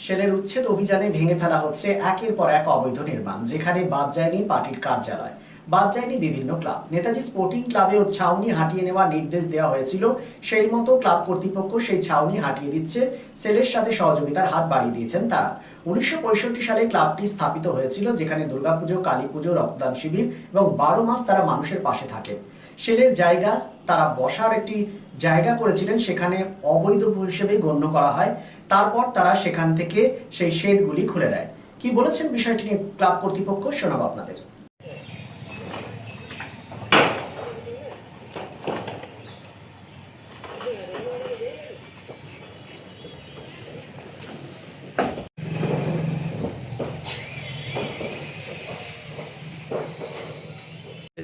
সেলের উচ্ছেদ অভিযানে ভেঙে ফেলা হচ্ছে একের পর এক অবৈধ নির্মাণ, যেখানে বাদ যায়নি পার্টির কার্যালয়, বাদ যায়নি বিভিন্ন ক্লাব। নেতাজি স্পোর্টিং ক্লাবেও ছাউনি হাঁটিয়ে নেওয়ার নির্দেশ দেওয়া হয়েছিল, সেই মতো ক্লাব কর্তৃপক্ষ সেই ছাউনি হাঁটিয়ে দিচ্ছে। সেলের সাথে সহযোগিতার হাত বাড়িয়ে দিয়েছেন তারা। 1965 সালে ক্লাবটি স্থাপিত হয়েছিল, যেখানে দুর্গাপুজো, কালী পুজো, রক্তদান শিবির এবং 12 মাস তারা মানুষের পাশে থাকেন। সেলের জায়গা তারা বসার একটি জায়গা করেছিলেন, সেখানে অবৈধ হিসেবে গণ্য করা হয়। তারপর তারা সেখান থেকে সেই শেডগুলি খুলে দেয়। কি বলেছেন বিষয়টি নিয়ে ক্লাব কর্তৃপক্ষ, শোনাবো আপনাদের।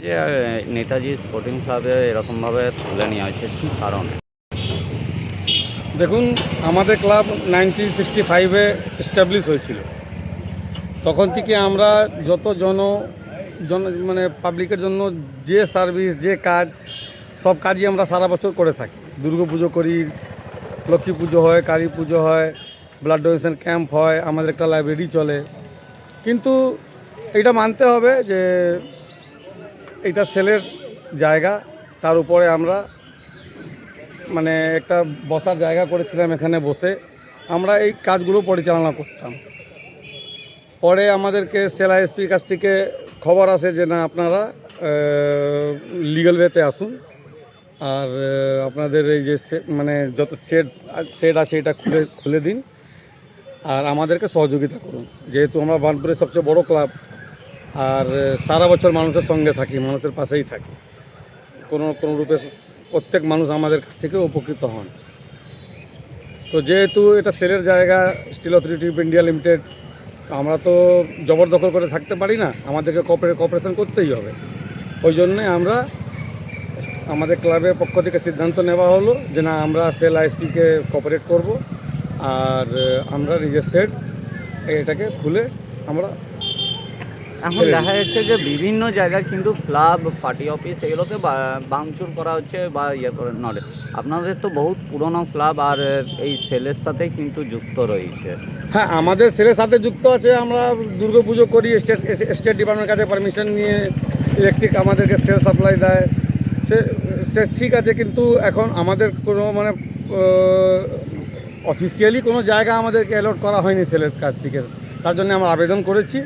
যে নেতাজি স্পোর্টিং ক্লাবে এরকমভাবে তুলে নিয়ে আসে, কী কারণ? দেখুন, আমাদের ক্লাব 1965-এ এস্টাবলিশ হয়েছিল। তখন থেকে আমরা যত মানে পাবলিকের জন্য যে সার্ভিস, যে কাজ, সব কাজই আমরা সারা বছর করে থাকি। দুর্গা পুজো করি, লক্ষ্মী পুজো হয়, কালী পুজো হয়, ব্লাড ডোনেশন ক্যাম্প হয়, আমাদের একটা লাইব্রেরি চলে। কিন্তু এটা মানতে হবে যে এটা সেলের জায়গা, তার উপরে আমরা মানে একটা বসার জায়গা করেছিলাম, এখানে বসে আমরা এই কাজগুলো পরিচালনা করতাম। পরে আমাদেরকে সেল আইএসপির কাছ থেকে খবর আসে যে না, আপনারা লিগ্যাল ওয়েতে আসুন, আর আপনাদের এই যে মানে যত শেড আছে এটা খুলে দিন, আর আমাদেরকে সহযোগিতা করুন। যেহেতু আমরা বার্নপুরের সবচেয়ে বড় ক্লাব, আর সারা বছর মানুষের সঙ্গে থাকি, মানুষের পাশেই থাকি, কোনো রূপে প্রত্যেক মানুষ আমাদের কাছ থেকে উপকৃত হন। তো যেহেতু এটা সেলের জায়গা, steel authority of India limited, আমরা তো জবরদখল করে থাকতে পারি না, আমাদেরকে কোঅপারেশন করতেই হবে। ওই জন্যে আমাদের ক্লাবের পক্ষ থেকে সিদ্ধান্ত নেওয়া হলো যে না, আমরা সেল আইএসপিকে কোঅপারেট করব, আর আমরা নিজের সেট এটাকে খুলে আমরা। এখন দেখা যাচ্ছে যে বিভিন্ন জায়গায় কিন্তু ক্লাব, পার্টি অফিস এগুলোকে ভাঙচুর করা হচ্ছে বা ইয়ে করে নড়ে। আপনাদের তো বহুত পুরনো ক্লাব, আর এই সেলের সাথে কিন্তু যুক্ত রয়েছে। হ্যাঁ, আমাদের সেলের সাথে যুক্ত আছে। আমরা দুর্গা পুজো করি, স্টেট ডিপার্টমেন্টের কাছে পারমিশন নিয়ে ইলেকট্রিক আমাদেরকে সেল সাপ্লাই দেয়, সে ঠিক আছে। কিন্তু এখন আমাদের কোনো মানে অফিসিয়ালি কোনো জায়গা আমাদেরকে অ্যালট করা হয়নি সেলের কাছ থেকে, তার জন্য আমরা আবেদন করেছি।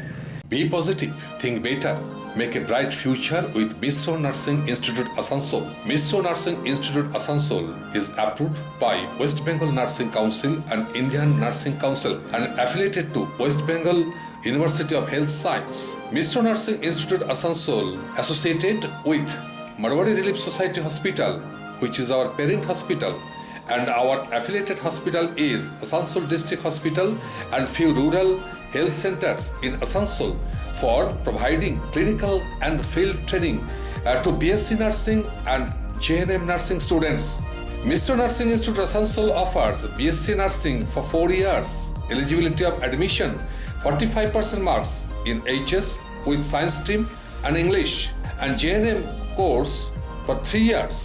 Be positive, think better, make a bright future with Misro Nursing Institute Asansol. Misro Nursing Institute Asansol is approved by West Bengal Nursing Council and Indian Nursing Council and affiliated to West Bengal University of Health Science. Misro Nursing Institute Asansol associated with Marwari Relief Society Hospital, which is our parent hospital, and our affiliated hospital is Asansol District Hospital and few rural health centers in Asansol for providing clinical and field training to BSc Nursing and JNM Nursing students. Mr. Nursing Institute Asansol offers BSc Nursing for 4 years. Eligibility of admission 45% marks in HS with science stream and English, and JNM course for 3 years.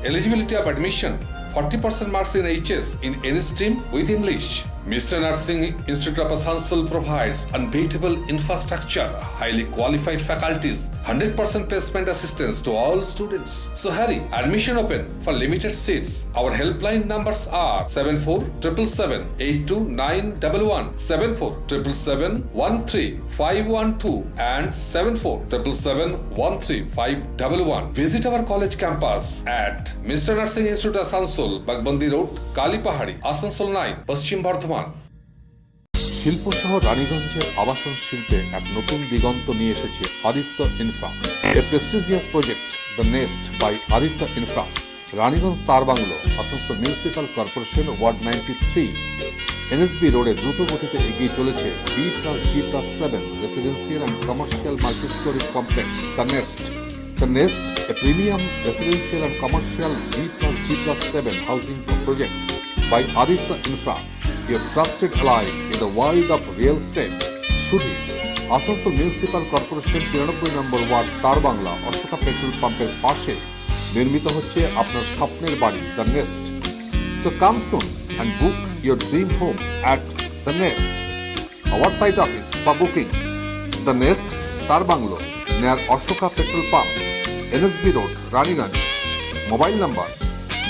Eligibility of admission 40% marks in HS in any stream with English. Mr. Nursing Institute of Asansol provides unbeatable infrastructure, highly qualified faculties, 100% placement assistance to all students. So hurry, admission open for limited seats. Our helpline numbers are 7477782911, 7477713512 and 7477713511. Visit our college campus at Mr. Nursing Institute Asansol, Bagbandi Road, Kalipahari, Asansol 9, Paschim Bardhaman. শিল্প শহর রানীগঞ্জের আবাসন শিল্পে এক নতুন দিগন্ত নিয়ে এসেছে Aditya Infra, a prestigious project the Nest by Aditya Infra. Raniganj তার বাংলো, Asansol municipal corporation, ward 93, NSB রোডে দ্রুত গতিতে এগিয়ে চলেছে B+G+7 residential and commercial multi-storey complex the Nest. The Nest, a premium residential and commercial B+G+7 housing project by Aditya Infra, your trusted ally in the world of real estate. Shudhi, Asansol Municipal Corporation 93 number word তার Bangla, Ashoka petrol পাম্পের পাশে নির্মিত হচ্ছে আপনার স্বপ্নের বাড়ি the nest. So come soon and book your dream home at The Nest. Our site office for booking. The Nest, Tarbanglo, near Ashoka Petrol Pump, NSB Road, Raniganj. Mobile number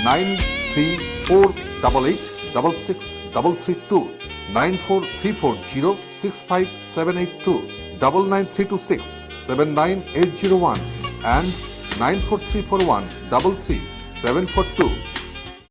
9348866332, 9434065782, 99326 79801 and 94341 33742.